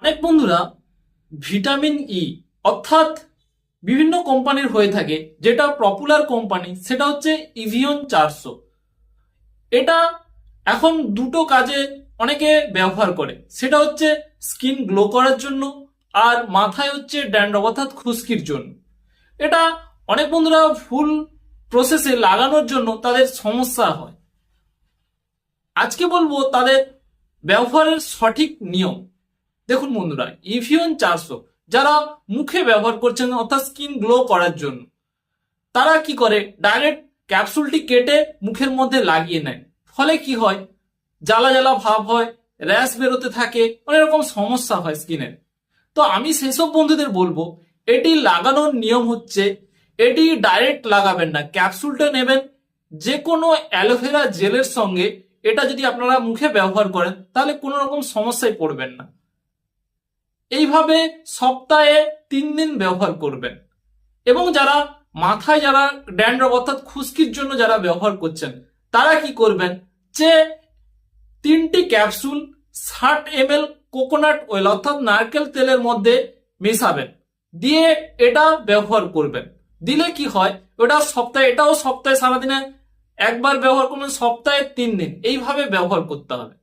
অনেক বন্ধুরা vitamin E অর্থাৎ বিভিন্ন কোম্পানির হয়ে থাকে, যেটা পপুলার কোম্পানি সেটা হচ্ছে ইভিয়ন 400। এটা এখন দুটো কাজে অনেকে ব্যবহার করে, সেটা হচ্ছে স্কিন গ্লো করার জন্য আর মাথায় হচ্ছে ড্যান্ড্রফ অর্থাৎ খুশকির জন্য। এটা অনেক বন্ধুরা ভুল প্রসেসে লাগানোর জন্য তাদের সমস্যা হয়। আজকে বলবো তাদের ব্যবহারের সঠিক নিয়ম। দেখুন বন্ধুরা, ইভিয়ন 400 যারা মুখে ব্যবহার করছেন অর্থাৎ স্কিন গ্লো করার জন্য, তারা কি করে, ডাইরেক্ট ক্যাপসুলটি কেটে মুখের মধ্যে লাগিয়ে নেয়। ফলে কি হয়, জ্বালা জ্বালা ভাব হয়, র্যাশ বেরোতে থাকে, অনেক রকম সমস্যা হয় স্কিনের। তো আমি সেসব বন্ধুদের বলবো, এটি লাগানোর নিয়ম হচ্ছে, এটি ডাইরেক্ট লাগাবেন না, ক্যাপসুলটা নেবেন যে কোনো অ্যালোভেরা জেলের সঙ্গে। এটা যদি আপনারা মুখে ব্যবহার করেন তাহলে কোনো রকম সমস্যায় পড়বেন না। এইভাবে সপ্তাহে 3 দিন ব্যবহার করবেন। এবং যারা মাথায় যারা ড্যান্ড্রফ অর্থাৎ খুশকির জন্য যারা ব্যবহার করছেন, তারা কি করবেন, যে 3টি ক্যাপসুল 60 ml কোকোনাট অয়েল অর্থাৎ নারকেল তেলের মধ্যে মেশাবেন, দিয়ে এটা ব্যবহার করবেন। দিলে কি হয়, এটাও সপ্তাহে সারাদিনে একবার ব্যবহার করবেন, সপ্তাহে 3 দিন এইভাবে ব্যবহার করতে হবে।